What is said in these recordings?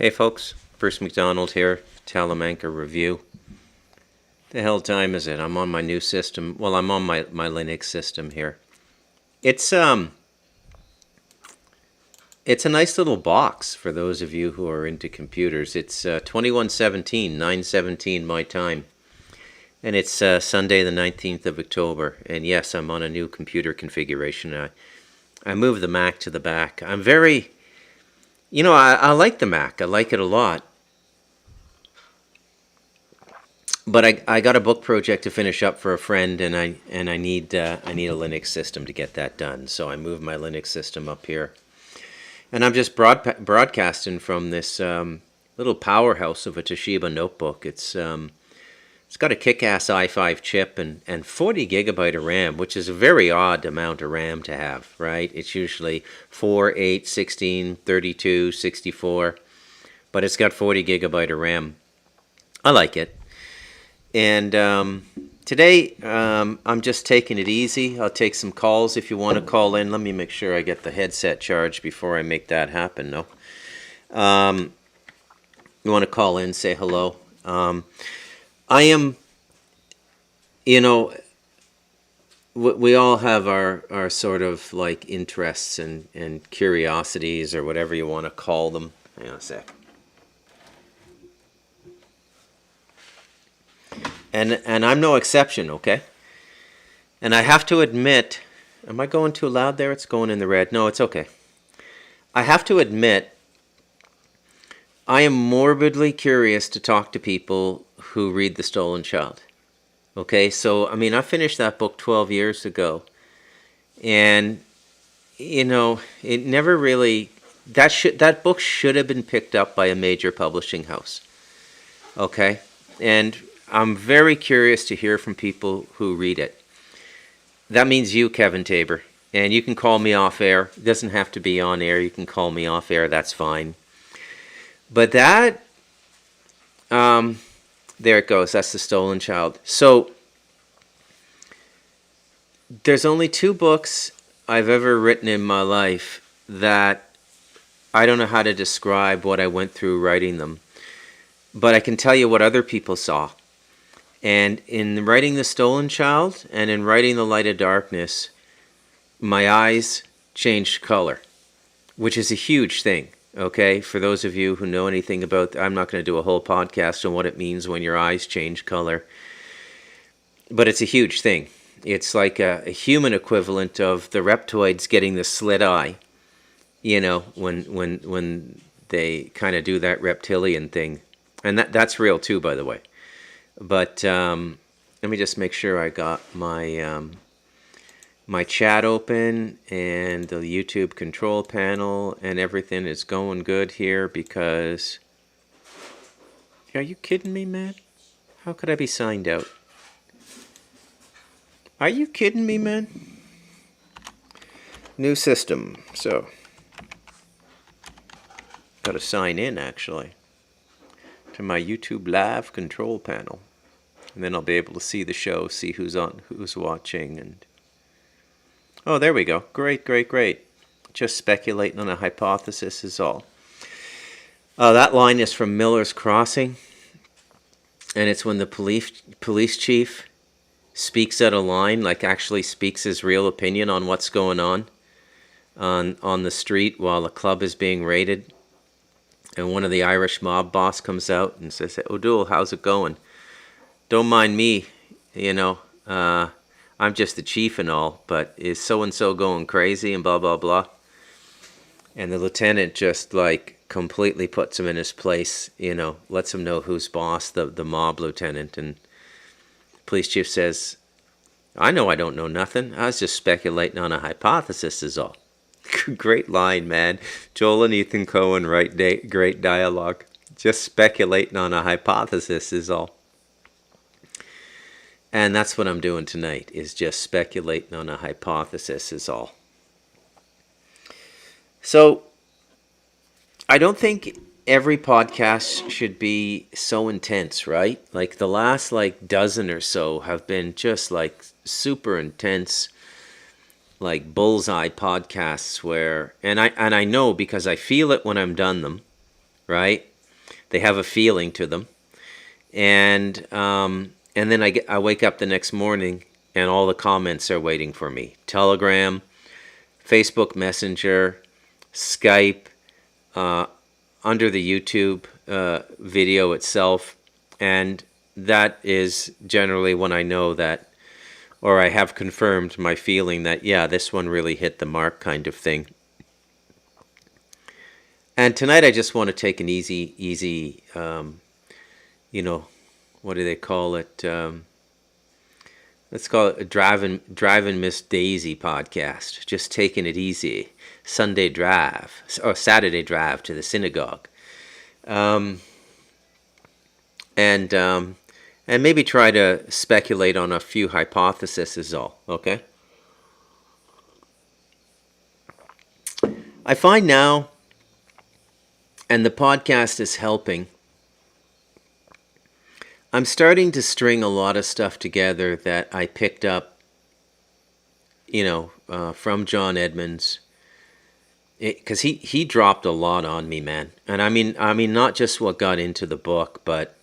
Hey folks, Bruce McDonald here, Talamanca Review. The hell time is it? I'm on my new system. Well, I'm on my Linux system here. It's a nice little box for those of you who are into computers. It's 2117, 917 my time. And it's Sunday the 19th of October. And yes, I'm on a new computer configuration. I moved the Mac to the back. I'm very... I like the Mac. I like it a lot. But I got a book project to finish up for a friend, and I need a Linux system to get that done. So I moved my Linux system up here, and I'm just broadcasting from this little powerhouse of a Toshiba notebook. It's got a kick-ass i5 chip and 40 gigabyte of RAM, which is a very odd amount of RAM to have, right? It's usually 4, 8, 16, 32, 64, but it's got 40 gigabyte of RAM. I like it. And today I'm just taking it easy. I'll take some calls if you want to call in. Let me make sure I get the headset charged before I make that happen. No, you want to call in, say hello. I am, we all have our sort of like interests and curiosities or whatever you want to call them. Hang on a sec. And I'm no exception, okay? And I have to admit, am I going too loud there? It's going in the red. No, it's okay. I have to admit, I am morbidly curious to talk to people who read The Stolen Child. Okay, so, I mean, I finished that book 12 years ago. And, it never really... That book should have been picked up by a major publishing house. Okay? And I'm very curious to hear from people who read it. That means you, Kevin Tabor. And you can call me off air. It doesn't have to be on air. You can call me off air. That's fine. But that... there it goes. That's The Stolen Child. So, there's only 2 books I've ever written in my life that I don't know how to describe what I went through writing them. But I can tell you what other people saw. And in writing The Stolen Child and in writing The Light of Darkness, my eyes changed color, which is a huge thing, okay? For those of you who know anything about, I'm not going to do a whole podcast on what it means when your eyes change color, but it's a huge thing. It's like a human equivalent of the reptoids getting the slit eye, when they kind of do that reptilian thing. And that's real too, by the way. But let me just make sure I got my my chat open and the YouTube control panel and everything is going good here because... Are you kidding me, man? How could I be signed out? Are you kidding me, man? New system. So, got to sign in, actually, to my YouTube live control panel. And then I'll be able to see the show, see who's watching. And oh, there we go. Great. Just speculating on a hypothesis is all. That line is from Miller's Crossing. And it's when the police chief speaks out a line, like actually speaks his real opinion on what's going on the street while a club is being raided. And one of the Irish mob boss comes out and says, "O'Doul, how's it going? Don't mind me, I'm just the chief and all, but is so-and-so going crazy and blah, blah, blah." And the lieutenant just, like, completely puts him in his place, lets him know who's boss, the mob lieutenant. And police chief says, "I know I don't know nothing. I was just speculating on a hypothesis is all." Great line, man. Joel and Ethan Coen write great dialogue. Just speculating on a hypothesis is all. And that's what I'm doing tonight, is just speculating on a hypothesis is all. So, I don't think every podcast should be so intense, right? Like the last dozen or so have been just like super intense, like bullseye podcasts where, and I know because I feel it when I'm done them, right? They have a feeling to them. And then I wake up the next morning and all the comments are waiting for me. Telegram, Facebook Messenger, Skype, uh, under the YouTube video itself. And that is generally when I know that, or I have confirmed my feeling that, yeah, this one really hit the mark kind of thing. And tonight I just want to take an easy, what do they call it? Let's call it a driving Miss Daisy podcast. Just taking it easy. Sunday drive or Saturday drive to the synagogue, um, and maybe try to speculate on a few hypotheses is all. Okay. I find now, and the podcast is helping. I'm starting to string a lot of stuff together that I picked up, from John Edmonds, because he dropped a lot on me, man. And I mean, not just what got into the book, but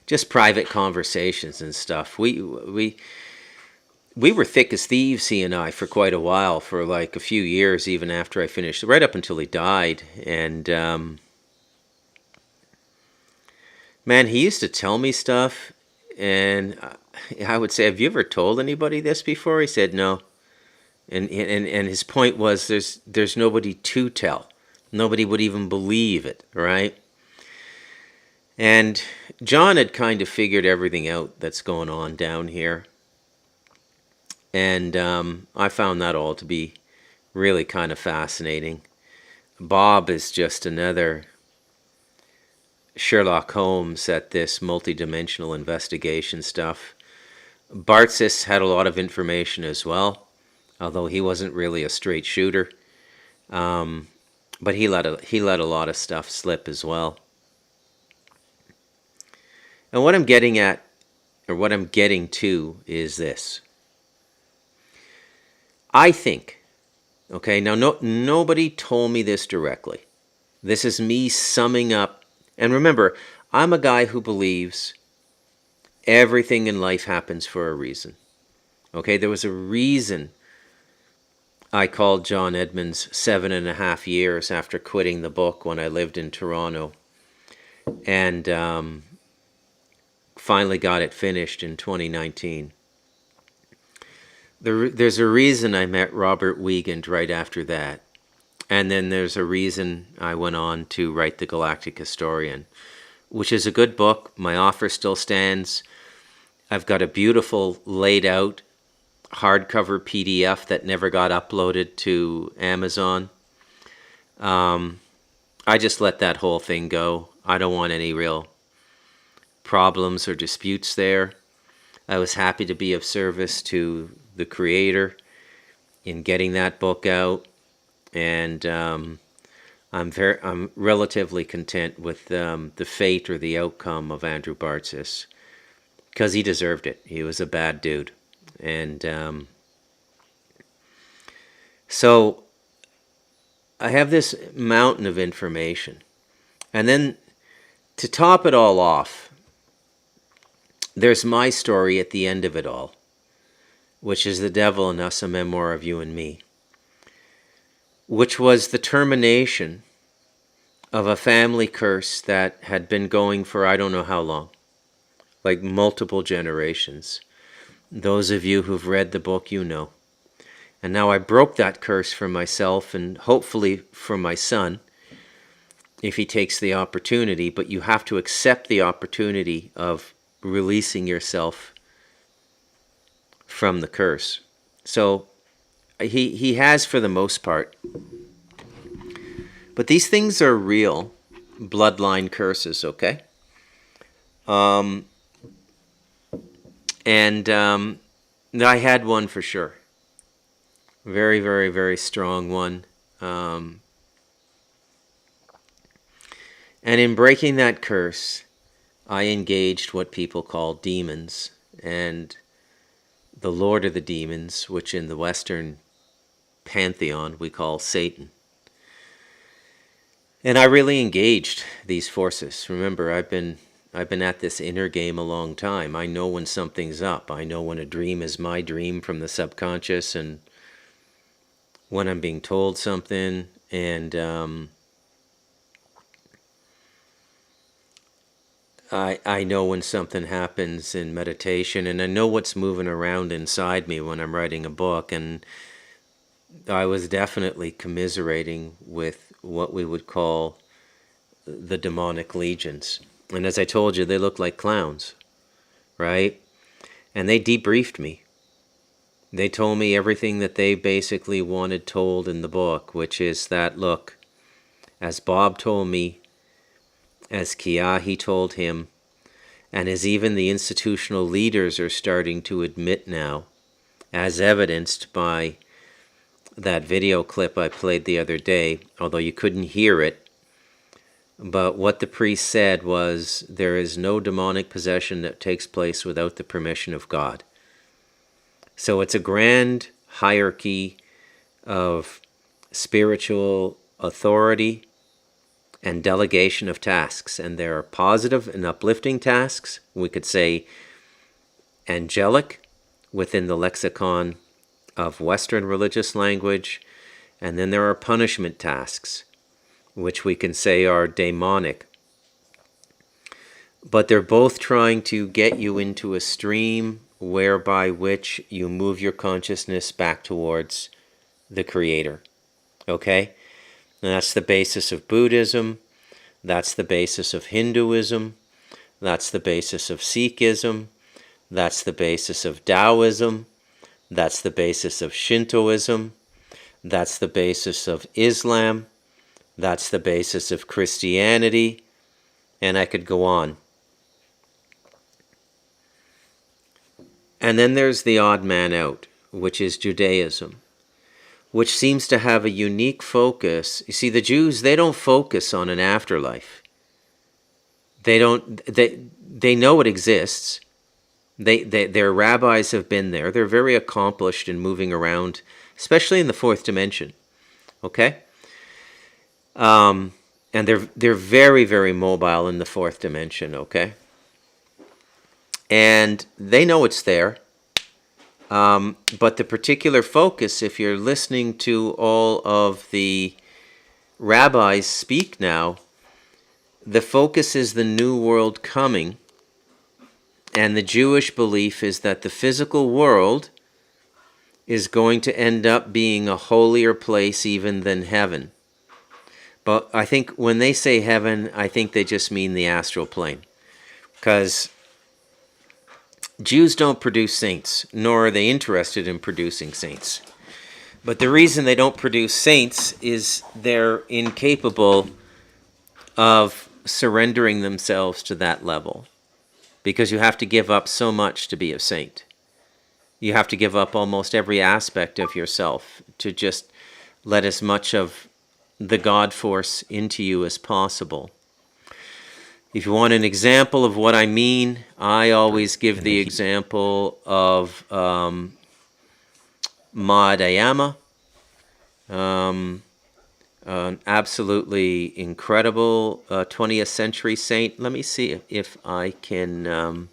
just private conversations and stuff. We were thick as thieves, he and I, for quite a while, for like a few years, even after I finished, right up until he died, and. Man, he used to tell me stuff, and I would say, "Have you ever told anybody this before?" He said, "No," and his point was, there's nobody to tell. Nobody would even believe it, right? And John had kind of figured everything out that's going on down here, and I found that all to be really kind of fascinating. Bob is just another Sherlock Holmes at this multidimensional investigation stuff. Bartzis had a lot of information as well, although he wasn't really a straight shooter. But he let a lot of stuff slip as well. And what I'm getting at, or what I'm getting to, is this. I think, okay, now nobody told me this directly. This is me summing up. And remember, I'm a guy who believes everything in life happens for a reason. Okay, there was a reason I called John Edmonds 7.5 years after quitting the book when I lived in Toronto, and finally got it finished in 2019. There's a reason I met Robert Wiegand right after that. And then there's a reason I went on to write The Galactic Historian, which is a good book. My offer still stands. I've got a beautiful laid out hardcover PDF that never got uploaded to Amazon. I just let that whole thing go. I don't want any real problems or disputes there. I was happy to be of service to the creator in getting that book out. And I'm relatively content with the fate or the outcome of Andrew Bartzis, because he deserved it. He was a bad dude, and so I have this mountain of information, and then to top it all off, there's my story at the end of it all, which is The Devil and Us: A Memoir of You and Me, which was the termination of a family curse that had been going for I don't know how long, like multiple generations. Those of you who've read the book, you know. And now I broke that curse for myself and hopefully for my son, if he takes the opportunity, but you have to accept the opportunity of releasing yourself from the curse. So he has for the most part. But these things are real bloodline curses, okay? And I had one for sure. Very, very, very strong one. And in breaking that curse, I engaged what people call demons, and the Lord of the Demons, which in the Western pantheon we call Satan. And I really engaged these forces. Remember, I've been at this inner game a long time. I know when something's up. I know when a dream is my dream from the subconscious, and when I'm being told something. And I know when something happens in meditation, and I know what's moving around inside me when I'm writing a book. And I was definitely commiserating with what we would call the demonic legions. And as I told you, they look like clowns, right? And they debriefed me. They told me everything that they basically wanted told in the book, which is that, look, as Bob told me, as Kiahi told him, and as even the institutional leaders are starting to admit now, as evidenced by that video clip I played the other day, although you couldn't hear it, but what the priest said was, there is no demonic possession that takes place without the permission of God. So it's a grand hierarchy of spiritual authority and delegation of tasks. And there are positive and uplifting tasks. We could say angelic within the lexicon of Western religious language. And then there are punishment tasks, which we can say are demonic. But they're both trying to get you into a stream whereby which you move your consciousness back towards the Creator. Okay? And that's the basis of Buddhism. That's the basis of Hinduism. That's the basis of Sikhism. That's the basis of Taoism. That's the basis of Shintoism. That's the basis of Islam. That's the basis of Christianity. And I could go on. And then there's the odd man out, which is Judaism, which seems to have a unique focus. You see, the Jews, they don't focus on an afterlife. They know it exists. Their rabbis have been there. They're very accomplished in moving around, especially in the fourth dimension. Okay? And they're very, very mobile in the fourth dimension, okay? And they know it's there. But the particular focus, if you're listening to all of the rabbis speak now, the focus is the new world coming. And the Jewish belief is that the physical world is going to end up being a holier place even than heaven. But I think when they say heaven, I think they just mean the astral plane. Because Jews don't produce saints, nor are they interested in producing saints. But the reason they don't produce saints is they're incapable of surrendering themselves to that level. Because you have to give up so much to be a saint. You have to give up almost every aspect of yourself to just let as much of the God force into you as possible. If you want an example of what I mean, I always give the example of Madhyama, an absolutely incredible 20th century saint. Let me see if I can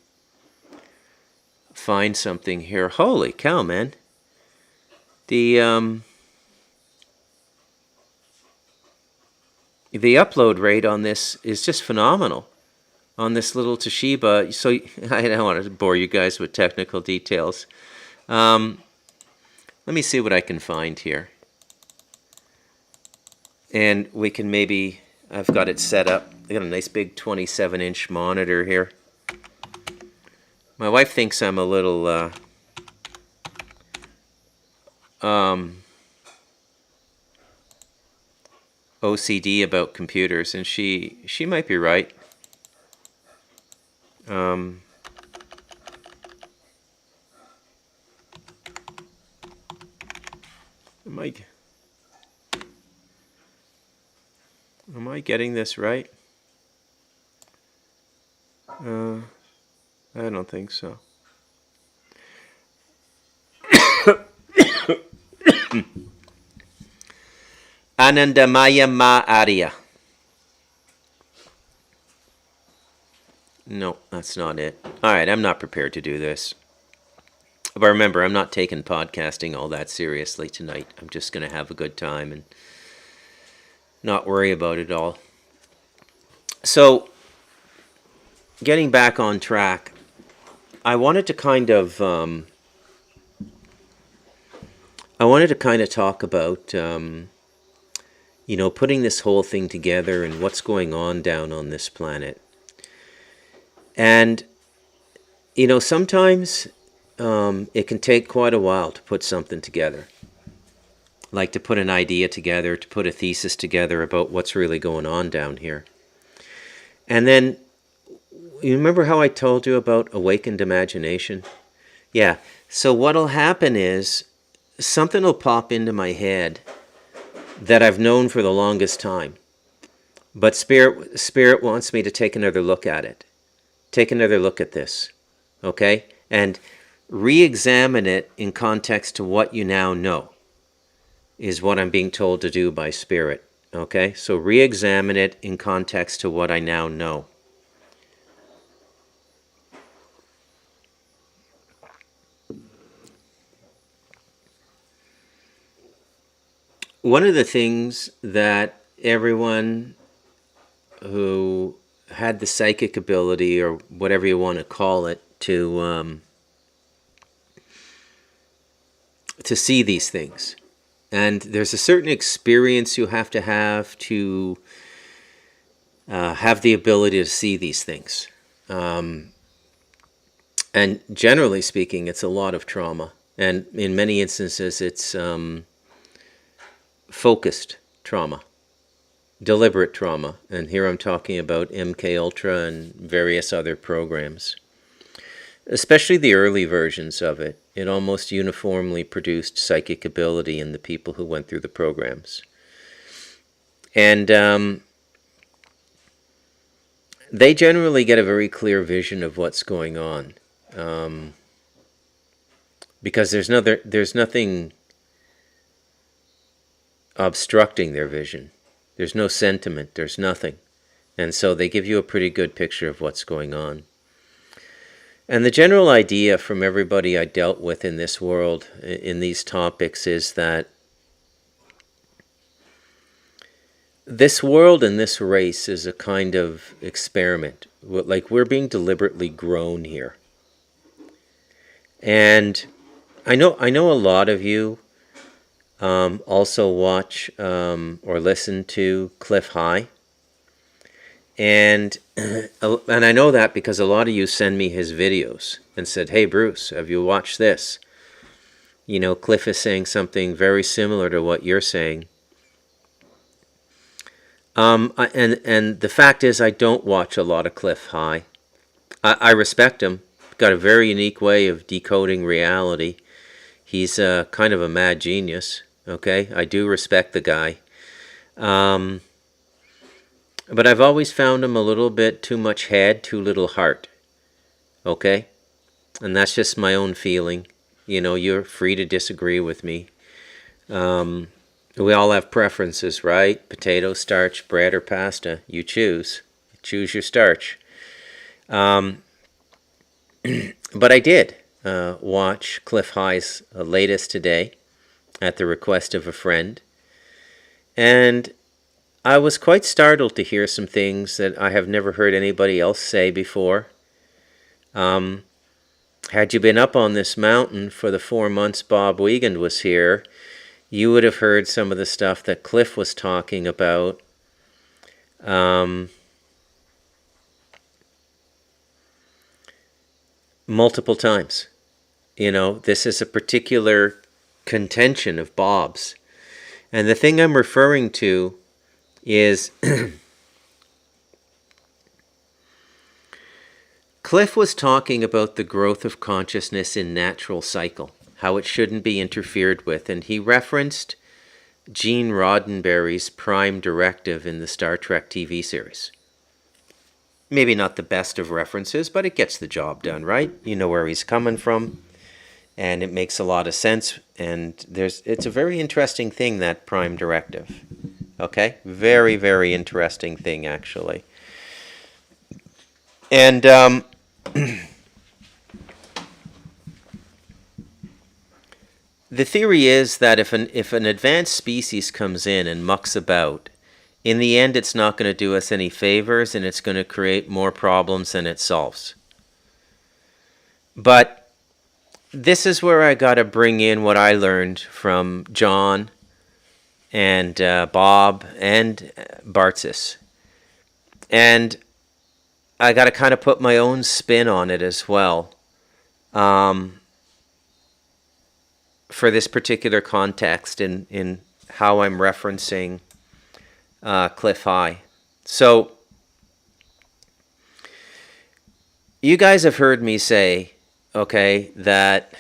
find something here. Holy cow, man. The upload rate on this is just phenomenal. On this little Toshiba, so I don't want to bore you guys with technical details. Let me see what I can find here. And we can maybe, I've got it set up. I got a nice big 27-inch monitor here. My wife thinks I'm a little OCD about computers, and she might be right. Am I getting this right? I don't think so. Anandamaya Ma Arya. No, that's not it. All right, I'm not prepared to do this. But remember, I'm not taking podcasting all that seriously tonight. I'm just going to have a good time and not worry about it all. So, getting back on track, I wanted to kind of talk about putting this whole thing together and what's going on down on this planet. And sometimes it can take quite a while to put something together. Like to put an idea together, to put a thesis together about what's really going on down here. And then, you remember how I told you about awakened imagination? Yeah, so what'll happen is something will pop into my head that I've known for the longest time. But Spirit wants me to take another look at it. Take another look at this, okay? And re-examine it in context to what you now know, is what I'm being told to do by Spirit, okay? So re-examine it in context to what I now know. One of the things that everyone who had the psychic ability, or whatever you want to call it, to see these things, and there's a certain experience you have to have the ability to see these things. And generally speaking, it's a lot of trauma, and in many instances, it's focused trauma, deliberate trauma, and here I'm talking about MK Ultra and various other programs. Especially the early versions of it, it almost uniformly produced psychic ability in the people who went through the programs. And they generally get a very clear vision of what's going on, because there's nothing obstructing their vision. There's no sentiment, there's nothing. And so they give you a pretty good picture of what's going on. And the general idea from everybody I dealt with in this world, in these topics, is that this world and this race is a kind of experiment. Like, we're being deliberately grown here. And I know a lot of you also watch or listen to Cliff High. And I know that because a lot of you send me his videos and said, "Hey Bruce, have you watched this?" Cliff is saying something very similar to what you're saying. And the fact is, I don't watch a lot of Cliff High. I respect him. Got a very unique way of decoding reality. He's kind of a mad genius. Okay, I do respect the guy. But I've always found him a little bit too much head, too little heart. Okay? And that's just my own feeling. You're free to disagree with me. We all have preferences, right? Potato, starch, bread, or pasta. You choose. Choose your starch. But I did watch Cliff High's latest today at the request of a friend. And I was quite startled to hear some things that I have never heard anybody else say before. Had you been up on this mountain for the 4 months Bob Wiegand was here, you would have heard some of the stuff that Cliff was talking about. Multiple times. This is a particular contention of Bob's. And the thing I'm referring to is Cliff was talking about the growth of consciousness in natural cycle, how it shouldn't be interfered with, and he referenced Gene Roddenberry's prime directive in the Star Trek TV series. Maybe not the best of references, but it gets the job done, right? You know where he's coming from, and it makes a lot of sense, and it's a very interesting thing, that prime directive. Okay? Very, very interesting thing, actually. And the theory is that if an advanced species comes in and mucks about, in the end it's not going to do us any favors and it's going to create more problems than it solves. But this is where I got to bring in what I learned from John and Bob and Bartzis. And I got to kind of put my own spin on it as well. For this particular context in how I'm referencing Cliff High. So, you guys have heard me say, okay, that...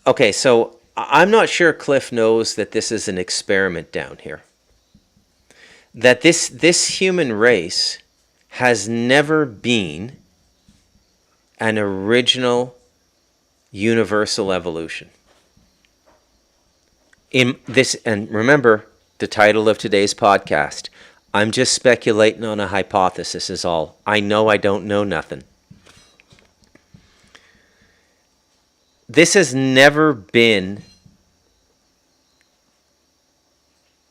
Okay, so I'm not sure Cliff knows that this is an experiment down here. That this human race has never been an original universal evolution. In this, and remember the title of today's podcast, I'm just speculating on a hypothesis is all. I know I don't know nothing. This has never been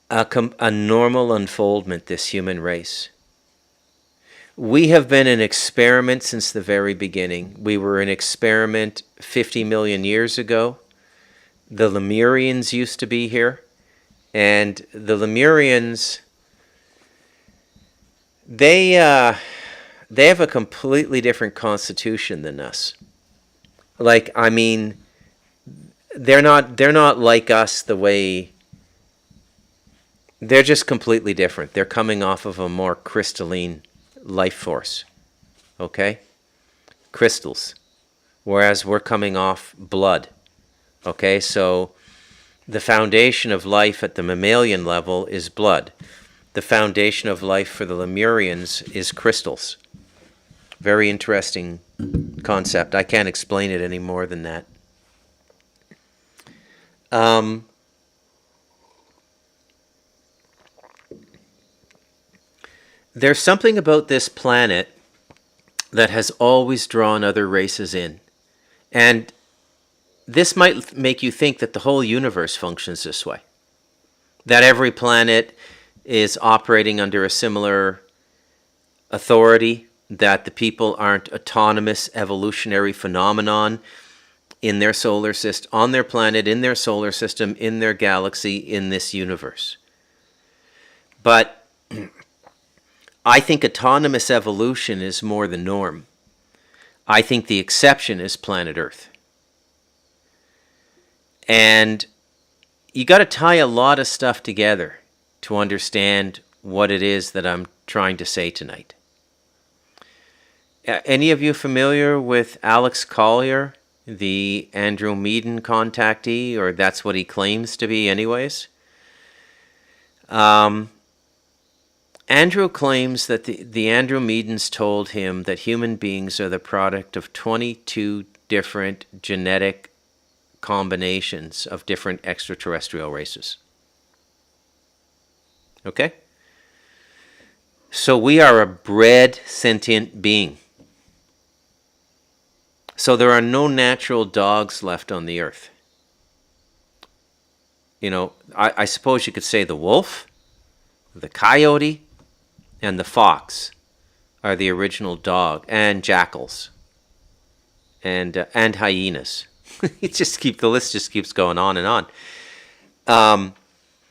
a normal unfoldment, this human race. We have been an experiment since the very beginning. We were an experiment 50 million years ago. The Lemurians used to be here. And the Lemurians, they have a completely different constitution than us. Like, I mean, they're not like us the way... They're just completely different. They're coming off of a more crystalline life force, okay? Crystals, whereas we're coming off blood, okay? So the foundation of life at the mammalian level is blood. The foundation of life for the Lemurians is crystals. Very interesting concept. I can't explain it any more than that. There's something about this planet that has always drawn other races in. And this might make you think that the whole universe functions this way. That every planet is operating under a similar authority, that the people aren't autonomous evolutionary phenomenon in their solar system, on their planet, in their solar system, in their galaxy, in this universe. But I think autonomous evolution is more the norm. I think the exception is planet Earth. And you got to tie a lot of stuff together to understand what it is that I'm trying to say tonight. Any of you familiar with Alex Collier, the Andromedan contactee, or that's what he claims to be anyways? Andrew claims that the Andromedans told him that human beings are the product of 22 different genetic combinations of different extraterrestrial races. Okay? So we are a bred sentient being. So there are no natural dogs left on the earth. You know, I suppose you could say the wolf, the coyote, and the fox are the original dog, and jackals, and hyenas. The list just keeps going on and on.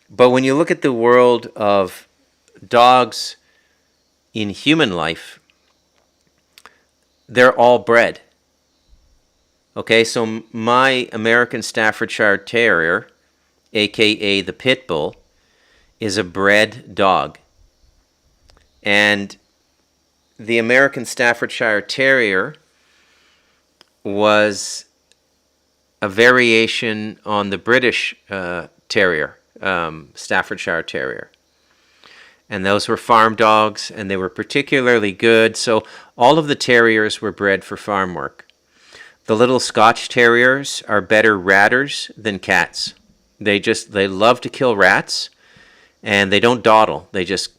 But when you look at the world of dogs in human life, they're all bred. Okay, so my American Staffordshire Terrier, aka the Pit Bull, is a bred dog. And the American Staffordshire Terrier was a variation on the British Terrier, Staffordshire Terrier. And those were farm dogs, and they were particularly good. So all of the terriers were bred for farm work. The little Scotch Terriers are better ratters than cats. They love to kill rats, and they don't dawdle. They just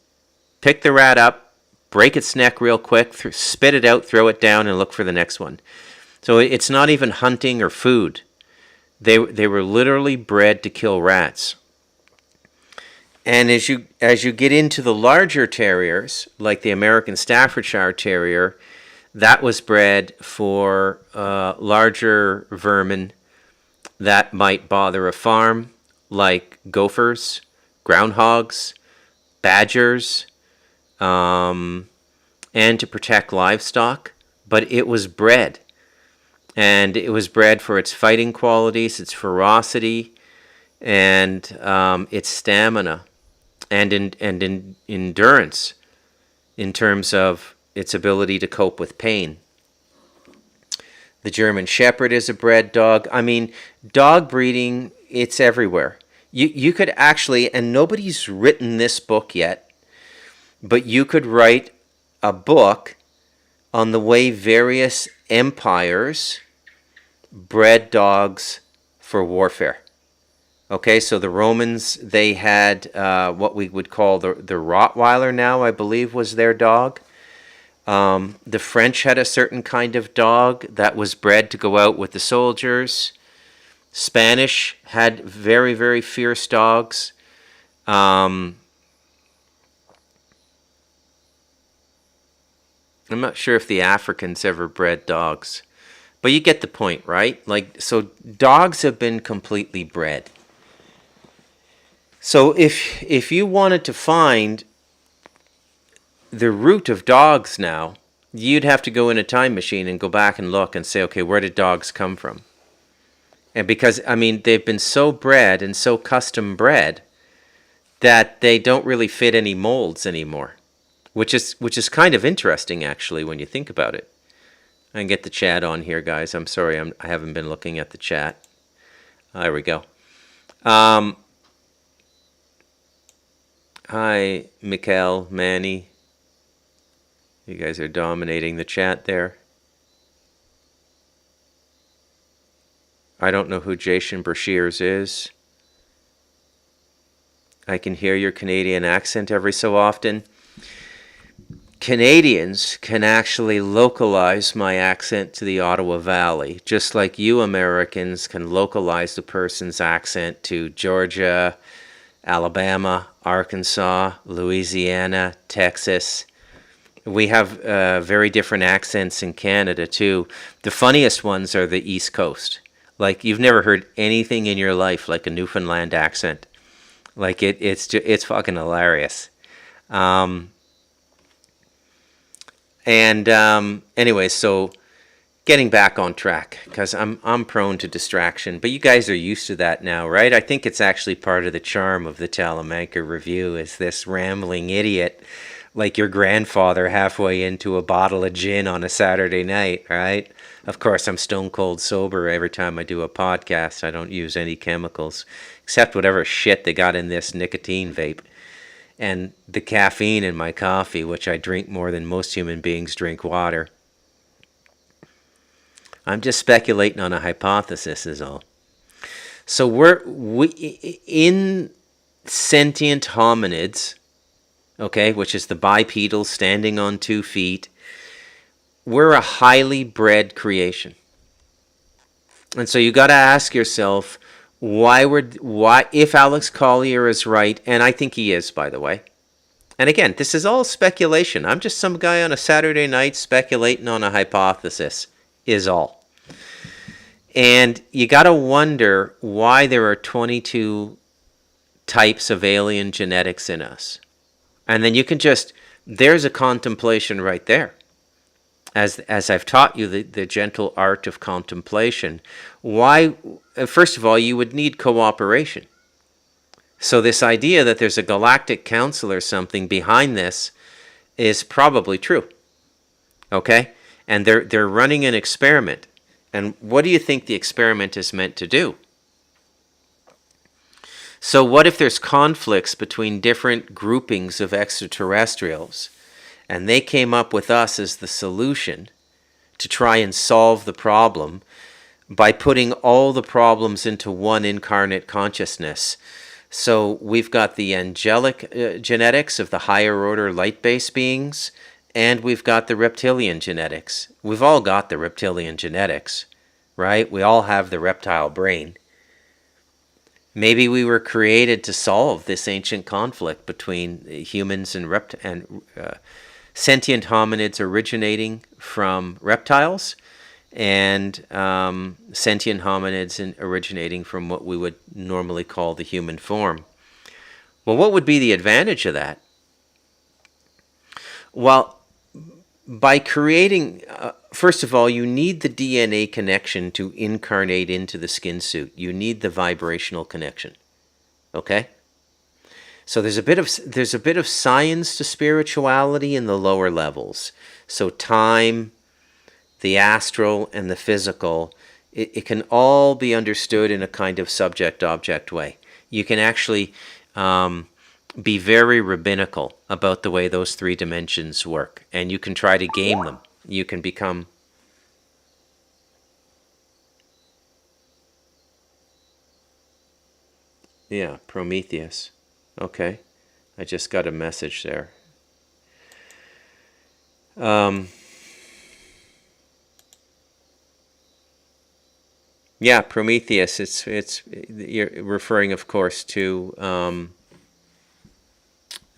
pick the rat up, break its neck real quick, spit it out, throw it down, and look for the next one. So it's not even hunting or food. They were literally bred to kill rats. And as you get into the larger terriers, like the American Staffordshire Terrier, that was bred for larger vermin that might bother a farm, like gophers, groundhogs, badgers, and to protect livestock. But it was bred. And it was bred for its fighting qualities, its ferocity, and its stamina, and in endurance in terms of its ability to cope with pain. The German Shepherd is a bred dog. I mean, dog breeding, it's everywhere. You could actually, and nobody's written this book yet, but you could write a book on the way various empires bred dogs for warfare. Okay, so the Romans, they had what we would call the Rottweiler now, I believe, was their dog. The French had a certain kind of dog that was bred to go out with the soldiers. Spanish had very, very fierce dogs. I'm not sure if the Africans ever bred dogs, but you get the point, right? Like, so dogs have been completely bred. So if you wanted to find the root of dogs now, you'd have to go in a time machine and go back and look and say, okay, where did dogs come from? And because, I mean, they've been so bred and so custom bred that they don't really fit any molds anymore, which is kind of interesting, actually, when you think about it. I can get the chat on here, guys. I'm sorry, I haven't been looking at the chat. There we go. Hi, Mikkel, Manny. You guys are dominating the chat there. I don't know who Jason Brashears is. I can hear your Canadian accent every so often. Canadians can actually localize my accent to the Ottawa Valley, just like you Americans can localize the person's accent to Georgia, Alabama, Arkansas, Louisiana, Texas. We have very different accents in Canada too. The funniest ones are the East Coast. Like, you've never heard anything in your life like a Newfoundland accent. Like, it's fucking hilarious. Anyway, so getting back on track, because I'm prone to distraction, but you guys are used to that now, right? I think it's actually part of the charm of the Talamanca Review, is this rambling idiot like your grandfather halfway into a bottle of gin on a Saturday night, right? Of course, I'm stone cold sober every time I do a podcast. I don't use any chemicals, except whatever shit they got in this nicotine vape. And the caffeine in my coffee, which I drink more than most human beings drink water. I'm just speculating on a hypothesis is all. So we in sentient hominids, okay, which is the bipedal standing on 2 feet, we're a highly bred creation. And so you got to ask yourself, why if Alex Collier is right, and I think he is, by the way. And again, this is all speculation. I'm just some guy on a Saturday night speculating on a hypothesis, is all. And you got to wonder why there are 22 types of alien genetics in us. And then you can there's a contemplation right there. As I've taught you the gentle art of contemplation. Why, first of all, you would need cooperation. So this idea that there's a galactic council or something behind this is probably true. Okay? And they're running an experiment. And what do you think the experiment is meant to do? So what if there's conflicts between different groupings of extraterrestrials, and they came up with us as the solution to try and solve the problem by putting all the problems into one incarnate consciousness? So we've got the angelic genetics of the higher order light-based beings, and we've got the reptilian genetics. We've all got the reptilian genetics, right? We all have the reptile brain. Maybe we were created to solve this ancient conflict between humans and sentient hominids originating from reptiles, and sentient hominids originating from what we would normally call the human form. Well, what would be the advantage of that? Well, by creating, first of all, you need the DNA connection to incarnate into the skin suit. You need the vibrational connection. Okay? So there's a bit of science to spirituality in the lower levels. So time, the astral, and the physical, it can all be understood in a kind of subject-object way. You can actually be very rabbinical about the way those three dimensions work, and you can try to game them. You can become... Yeah, Prometheus. Okay, I just got a message there. Yeah, Prometheus. It's you're referring, of course, to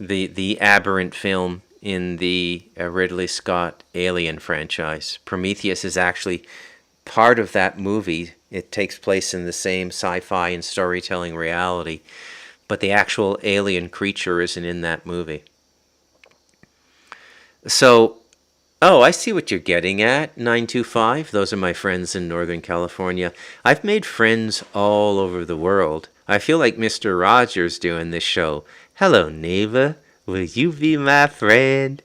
the aberrant film in the Ridley Scott Alien franchise. Prometheus is actually part of that movie. It takes place in the same sci-fi and storytelling reality, but the actual alien creature isn't in that movie. So, oh, I see what you're getting at, 925. Those are my friends in Northern California. I've made friends all over the world. I feel like Mr. Rogers doing this show. Hello, neighbor. Will you be my friend?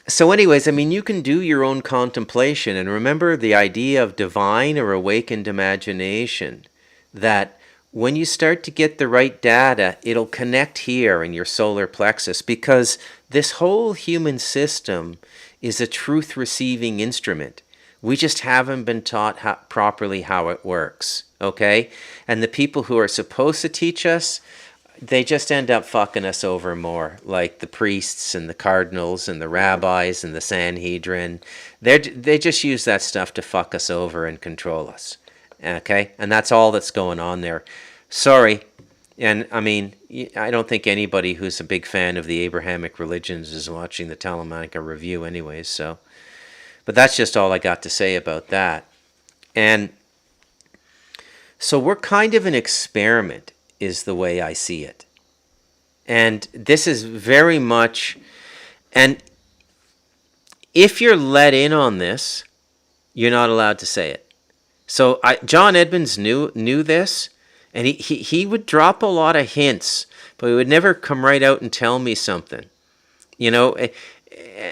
So anyways, I mean, you can do your own contemplation. And remember the idea of divine or awakened imagination, that when you start to get the right data, it'll connect here in your solar plexus, because this whole human system is a truth-receiving instrument. We just haven't been taught properly how it works, okay? And the people who are supposed to teach us, they just end up fucking us over more, like the priests and the cardinals and the rabbis and the Sanhedrin. They just use that stuff to fuck us over and control us, okay? And that's all that's going on there. Sorry. And I mean, I don't think anybody who's a big fan of the Abrahamic religions is watching the Talamanca Review anyways, so. But that's just all I got to say about that. And so we're kind of an experiment, is the way I see it. And this is very much, and if you're let in on this, you're not allowed to say it. So John Edmonds knew this, and he would drop a lot of hints, but he would never come right out and tell me something. You know,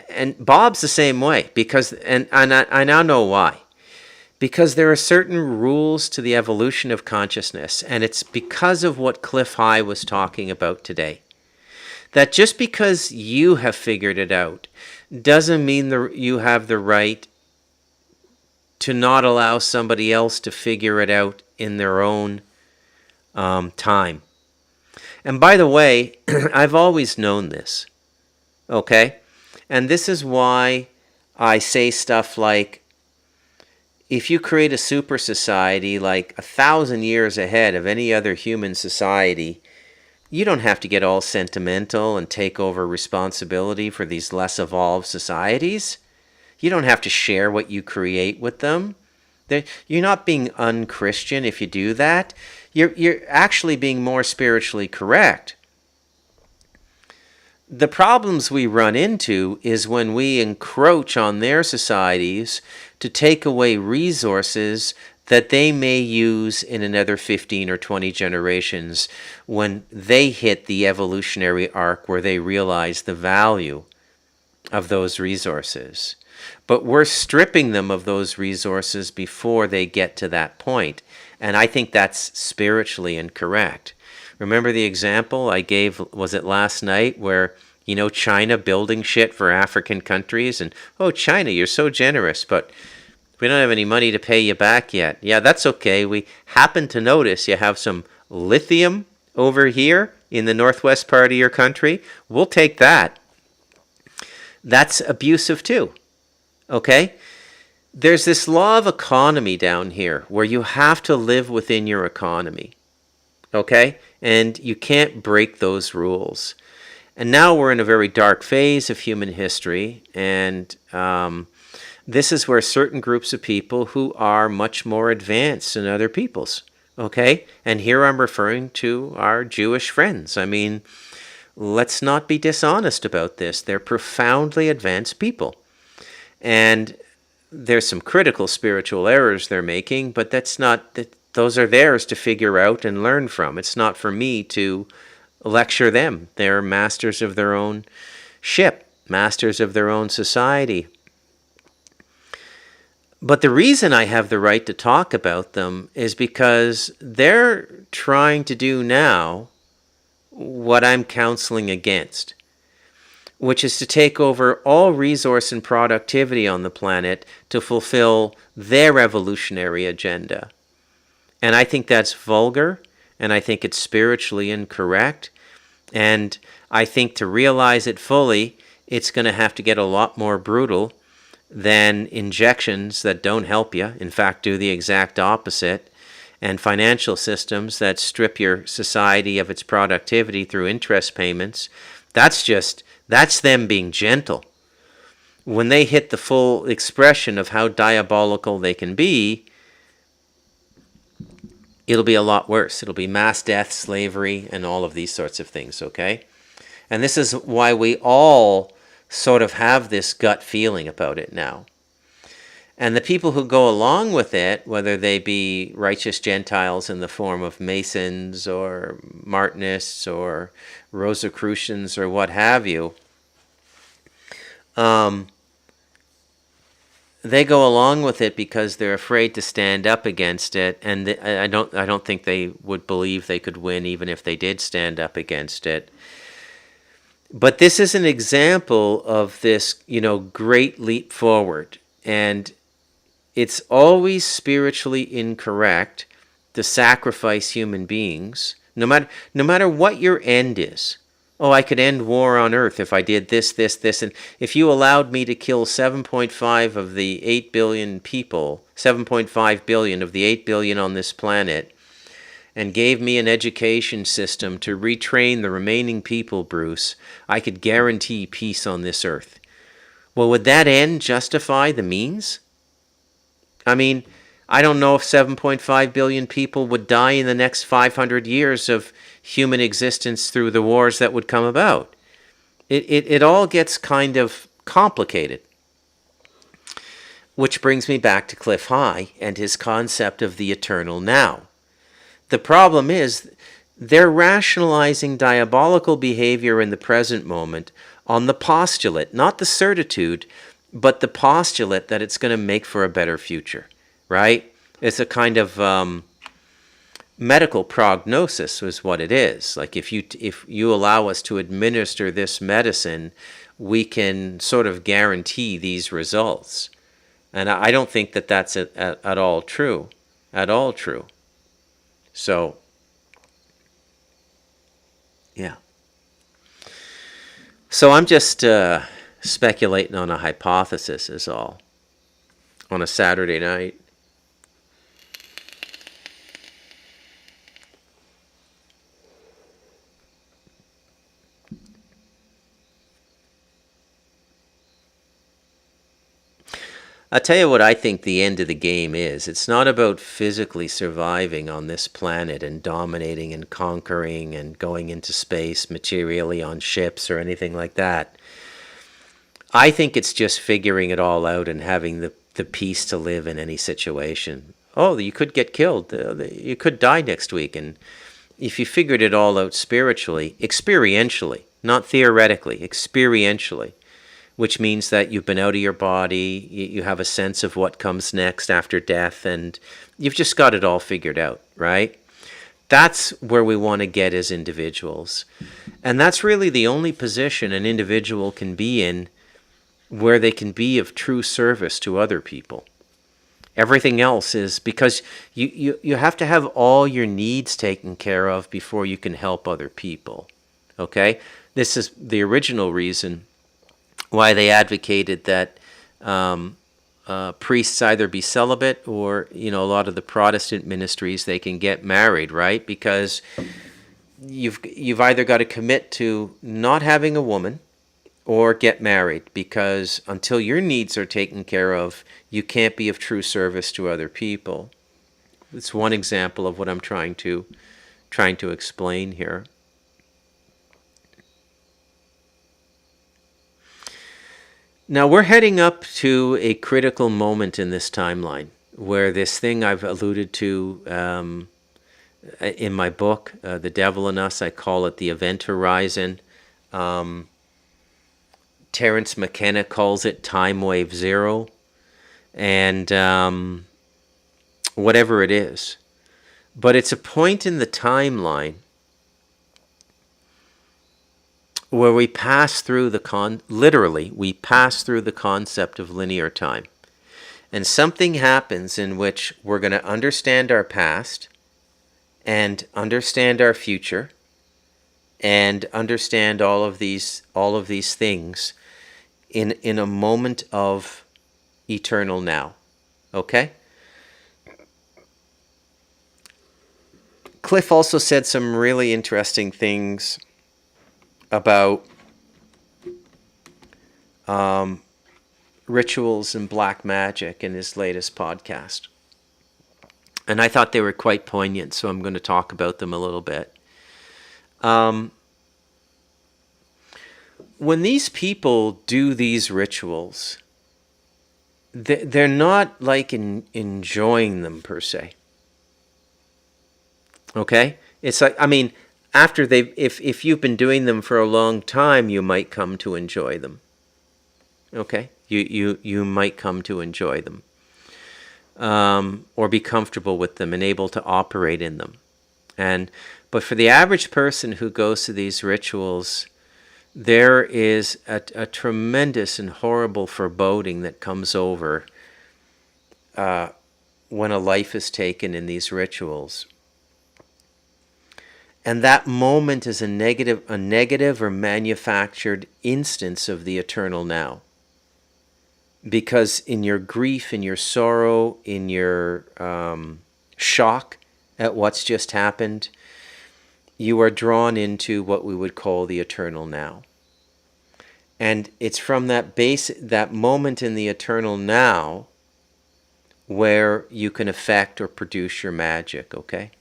and Bob's the same way, because, and I now know why. Because there are certain rules to the evolution of consciousness, and it's because of what Cliff High was talking about today. That just because you have figured it out doesn't mean you have the right to not allow somebody else to figure it out in their own time. And by the way, I've always known this, okay? And this is why I say stuff like, if you create a super society like 1,000 years ahead of any other human society, you don't have to get all sentimental and take over responsibility for these less evolved societies. You don't have to share what you create with them. You're not being un-Christian if you do that. You're actually being more spiritually correct. The problems we run into is when we encroach on their societies to take away resources that they may use in another 15 or 20 generations when they hit the evolutionary arc where they realize the value of those resources. But we're stripping them of those resources before they get to that point. And I think that's spiritually incorrect. Remember the example I gave, was it last night, where, you know, China building shit for African countries, and, oh, China, you're so generous, but we don't have any money to pay you back yet. Yeah, that's okay. We happen to notice you have some lithium over here in the northwest part of your country, we'll take that. That's abusive too. Okay? There's this law of economy down here where you have to live within your economy. Okay? And you can't break those rules. And now we're in a very dark phase of human history, and this is where certain groups of people who are much more advanced than other peoples, okay? And here I'm referring to our Jewish friends. I mean, let's not be dishonest about this. They're profoundly advanced people. And there's some critical spiritual errors they're making, but those are theirs to figure out and learn from. It's not for me to lecture them. They're masters of their own ship, masters of their own society. But the reason I have the right to talk about them is because they're trying to do now what I'm counseling against, which is to take over all resource and productivity on the planet to fulfill their evolutionary agenda. And I think that's vulgar, and I think it's spiritually incorrect. And I think to realize it fully, it's going to have to get a lot more brutal than injections that don't help you, in fact, do the exact opposite, and financial systems that strip your society of its productivity through interest payments. That's them being gentle. When they hit the full expression of how diabolical they can be, it'll be a lot worse. It'll be mass death, slavery, and all of these sorts of things, okay? And this is why we all sort of have this gut feeling about it now. And the people who go along with it, whether they be righteous Gentiles in the form of Masons or Martinists or Rosicrucians or what have you, they go along with it because they're afraid to stand up against it, and I don't think they would believe they could win even if they did stand up against it. But this is an example of this, great leap forward, and it's always spiritually incorrect to sacrifice human beings, no matter what your end is. Oh, I could end war on Earth if I did this, and if you allowed me to kill 7.5 of the 8 billion people, 7.5 billion of the 8 billion on this planet, and gave me an education system to retrain the remaining people, Bruce, I could guarantee peace on this Earth. Well, would that end justify the means? I mean, I don't know if 7.5 billion people would die in the next 500 years of human existence through the wars that would come about. It all gets kind of complicated. Which brings me back to Cliff High and his concept of the eternal now. The problem is they're rationalizing diabolical behavior in the present moment on the postulate, not the certitude, but the postulate that it's going to make for a better future, right? It's a kind of medical prognosis is what it is. Like if you allow us to administer this medicine, we can sort of guarantee these results. And I don't think that that's at all true. At all true. So, yeah. So I'm just speculating on a hypothesis is all. On a Saturday night. I'll tell you what I think the end of the game is. It's not about physically surviving on this planet and dominating and conquering and going into space materially on ships or anything like that. I think it's just figuring it all out and having the peace to live in any situation. Oh, you could get killed. You could die next week. And if you figured it all out spiritually, experientially, not theoretically, experientially, which means that you've been out of your body, you have a sense of what comes next after death, and you've just got it all figured out, right? That's where we want to get as individuals. And that's really the only position an individual can be in where they can be of true service to other people. Everything else is because you have to have all your needs taken care of before you can help other people. Okay? This is the original reason why they advocated that priests either be celibate or, a lot of the Protestant ministries, they can get married, right? Because you've either got to commit to not having a woman or get married, because until your needs are taken care of, you can't be of true service to other people. It's one example of what I'm trying to explain here. Now we're heading up to a critical moment in this timeline where this thing I've alluded to in my book, The Devil in Us, I call it the event horizon. Terence McKenna calls it time wave zero, and whatever it is. But it's a point in the timeline where we pass through literally, we pass through the concept of linear time. And something happens in which we're going to understand our past and understand our future and understand all of these things in a moment of eternal now. Okay? Cliff also said some really interesting things about rituals and black magic in his latest podcast. And I thought they were quite poignant, so I'm going to talk about them a little bit. When these people do these rituals, they're not like enjoying them per se. Okay? It's like, after if you've been doing them for a long time, you might come to enjoy them. Okay? You might come to enjoy them. Or be comfortable with them and able to operate in them. But for the average person who goes to these rituals, there is a tremendous and horrible foreboding that comes over when a life is taken in these rituals. And that moment is a negative or manufactured instance of the eternal now. Because in your grief, in your sorrow, in your shock at what's just happened, you are drawn into what we would call the eternal now. And it's from that moment in the eternal now where you can affect or produce your magic, okay?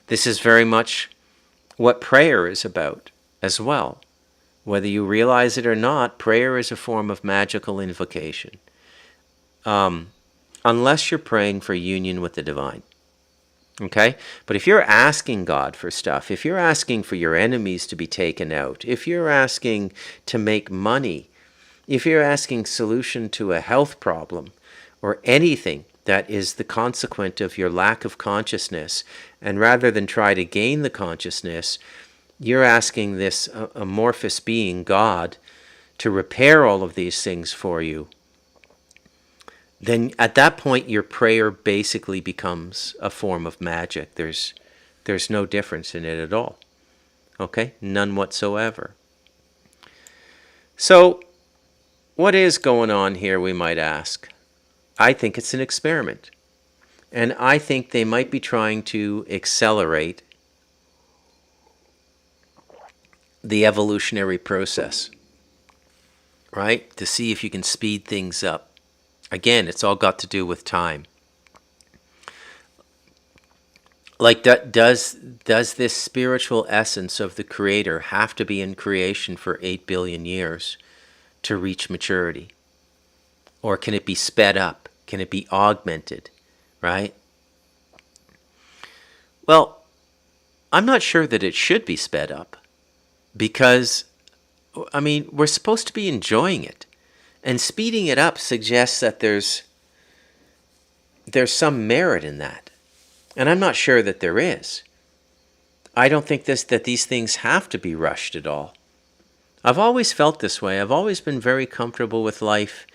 This is very much what prayer is about as well. Whether you realize it or not, prayer is a form of magical invocation. Unless you're praying for union with the divine. Okay? But if you're asking God for stuff, if you're asking for your enemies to be taken out, if you're asking to make money, if you're asking solution to a health problem, or anything that is the consequent of your lack of consciousness, and rather than try to gain the consciousness, you're asking this amorphous being, God, to repair all of these things for you, then at that point your prayer basically becomes a form of magic. There's no difference in it at all. Okay? None whatsoever. So, what is going on here, we might ask? I think it's an experiment. And I think they might be trying to accelerate the evolutionary process, right? To see if you can speed things up. Again, it's all got to do with time. Like, does this spiritual essence of the Creator have to be in creation for 8 billion years to reach maturity? Or can it be sped up? Can it be augmented? Right? Well, I'm not sure that it should be sped up. Because, we're supposed to be enjoying it. And speeding it up suggests that there's some merit in that. And I'm not sure that there is. I don't think that these things have to be rushed at all. I've always felt this way. I've always been very comfortable with life.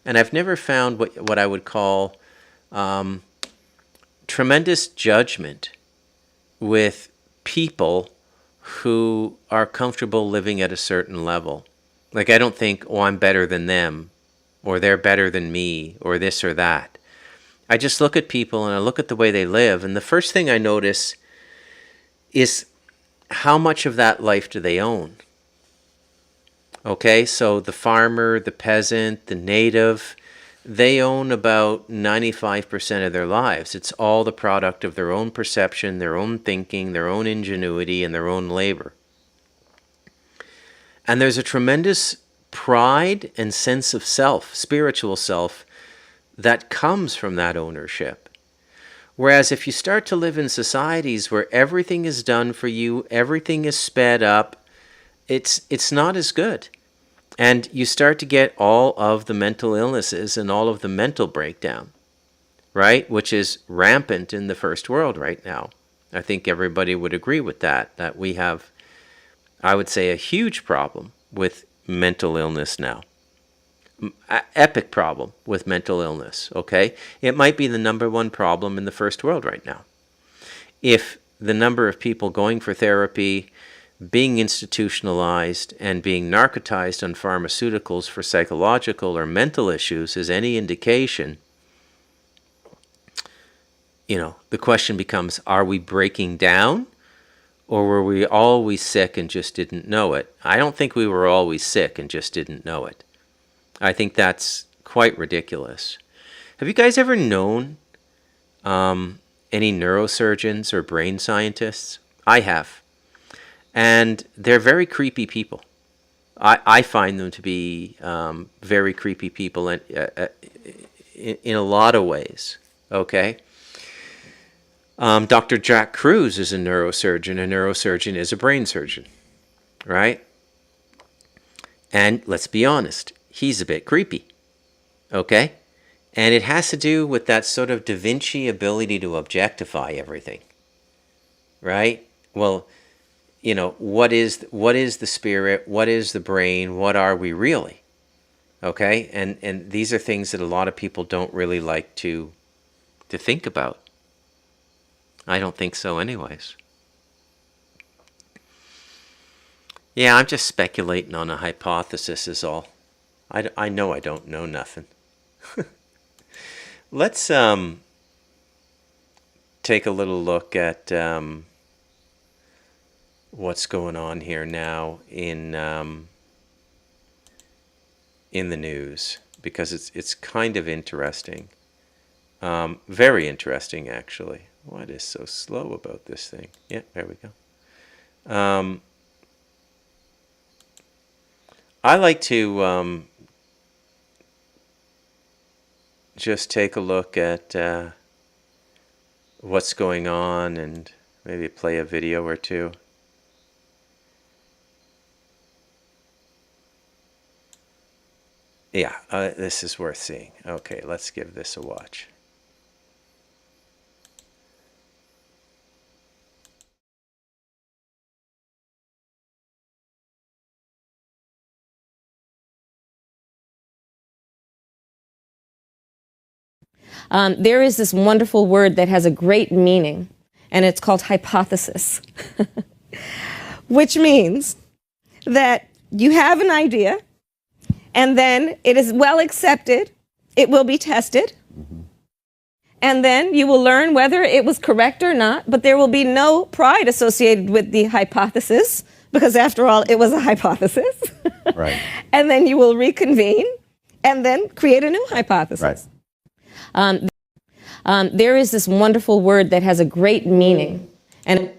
And I've never found what I would call tremendous judgment with people who are comfortable living at a certain level. Like, I don't think, oh, I'm better than them, or they're better than me, or this or that. I just look at people and I look at the way they live, and the first thing I notice is how much of that life do they own? Okay, so the farmer, the peasant, the native, they own about 95% of their lives. It's all the product of their own perception, their own thinking, their own ingenuity, and their own labor. And there's a tremendous pride and sense of self, spiritual self, that comes from that ownership. Whereas if you start to live in societies where everything is done for you, everything is sped up, it's not as good. And you start to get all of the mental illnesses and all of the mental breakdown, right? Which is rampant in the first world right now. I think everybody would agree with that we have, I would say, a huge problem with mental illness now. Epic problem with mental illness, okay? It might be the number one problem in the first world right now. If the number of people going for therapy, being institutionalized, and being narcotized on pharmaceuticals for psychological or mental issues is any indication, the question becomes, are we breaking down, or were we always sick and just didn't know it? I don't think we were always sick and just didn't know it. I think that's quite ridiculous. Have you guys ever known any neurosurgeons or brain scientists? I have. And they're very creepy people. I find them to be very creepy people in a lot of ways, okay? Dr. Jack Kruse is a neurosurgeon. A neurosurgeon is a brain surgeon, right? And let's be honest, he's a bit creepy, okay? And it has to do with that sort of Da Vinci ability to objectify everything, right? Well, what is the spirit? What is the brain? What are we really? Okay? And these are things that a lot of people don't really like to think about. I don't think so anyways. Yeah, I'm just speculating on a hypothesis is all. I know I don't know nothing. Let's take a little look at what's going on here now in the news, because it's kind of interesting. Very interesting, actually. What is so slow about this thing? Yeah, there we go. I like to just take a look at what's going on and maybe play a video or two. Yeah, this is worth seeing. Okay, let's give this a watch. There is this wonderful word that has a great meaning, and it's called hypothesis, which means that you have an idea, and then it is well accepted, it will be tested, and then you will learn whether it was correct or not, but there will be no pride associated with the hypothesis, because after all, it was a hypothesis. Right. And then you will reconvene and then create a new hypothesis. Right. There is this wonderful word that has a great meaning. And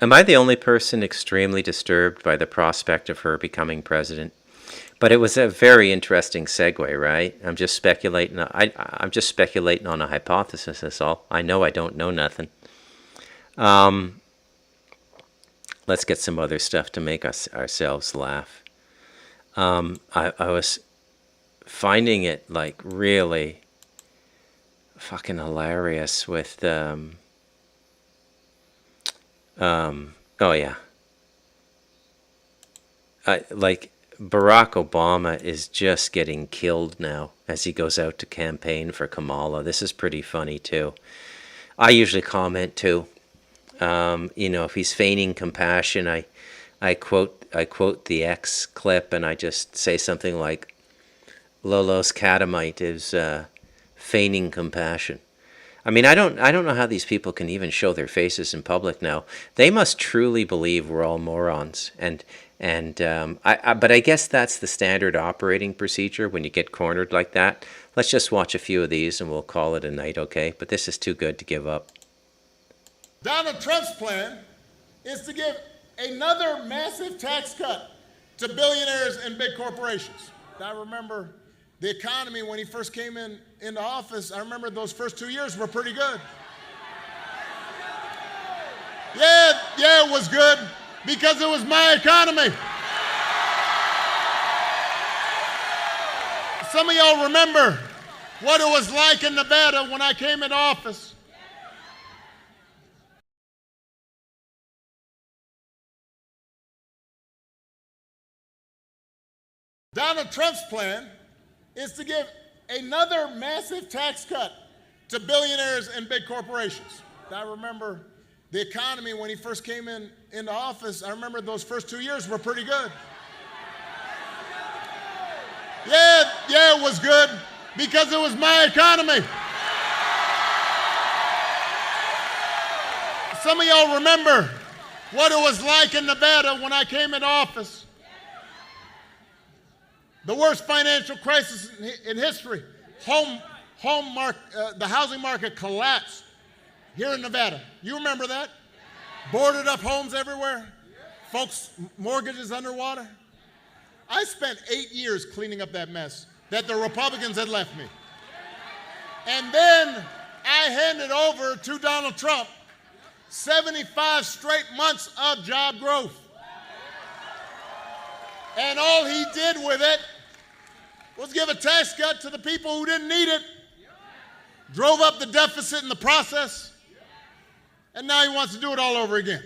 am I the only person extremely disturbed by the prospect of her becoming president? But it was a very interesting segue, right? I'm just speculating. I'm just speculating on a hypothesis. That's all. I know I don't know nothing. Let's get some other stuff to make ourselves laugh. I was finding it like really fucking hilarious with oh yeah, like Barack Obama is just getting killed now, as he goes out to campaign for Kamala. This is pretty funny too. I usually comment too. If he's feigning compassion, I quote the X clip, and I just say something like, "Lolo's catamite is feigning compassion." I mean, I don't know how these people can even show their faces in public now. They must truly believe we're all morons, but I guess that's the standard operating procedure when you get cornered like that. Let's just watch a few of these and we'll call it a night, okay? But this is too good to give up. Donald Trump's plan is to give another massive tax cut to billionaires and big corporations. I remember the economy when he first came into office. I remember those first 2 years were pretty good. Yeah, it was good because it was my economy. Some of y'all remember what it was like in Nevada when I came into office. Donald Trump's plan is to give another massive tax cut to billionaires and big corporations. I remember the economy when he first came into office. I remember those first 2 years were pretty good. Yeah, it was good because it was my economy. Some of y'all remember what it was like in Nevada when I came into office. The worst financial crisis in history. The housing market collapsed here in Nevada. You remember that? Boarded up homes everywhere. Folks' mortgages underwater. I spent 8 years cleaning up that mess that the Republicans had left me. And then I handed over to Donald Trump 75 straight months of job growth. And all he did with it was give a tax cut to the people who didn't need it, drove up the deficit in the process, and now he wants to do it all over again.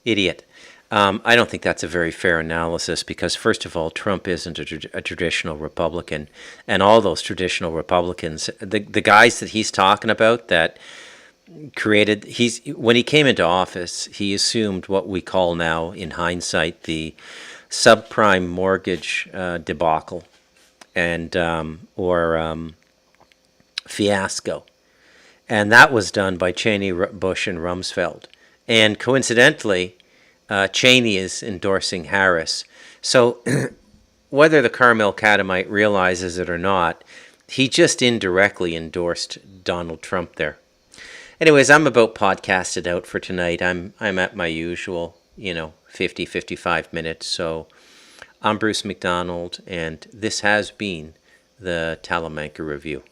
Idiot. I don't think that's a very fair analysis because, first of all, Trump isn't a traditional Republican. And all those traditional Republicans, the guys that he's talking about that created, when he came into office, he assumed what we call now, in hindsight, the subprime mortgage debacle or fiasco. And that was done by Cheney, Bush, and Rumsfeld. And coincidentally, Cheney is endorsing Harris. So whether the Carmel Catamite realizes it or not, he just indirectly endorsed Donald Trump there. Anyways, I'm about podcasted out for tonight. I'm at my usual, 50, 55 minutes. So I'm Bruce McDonald, and this has been the Talamanca Review.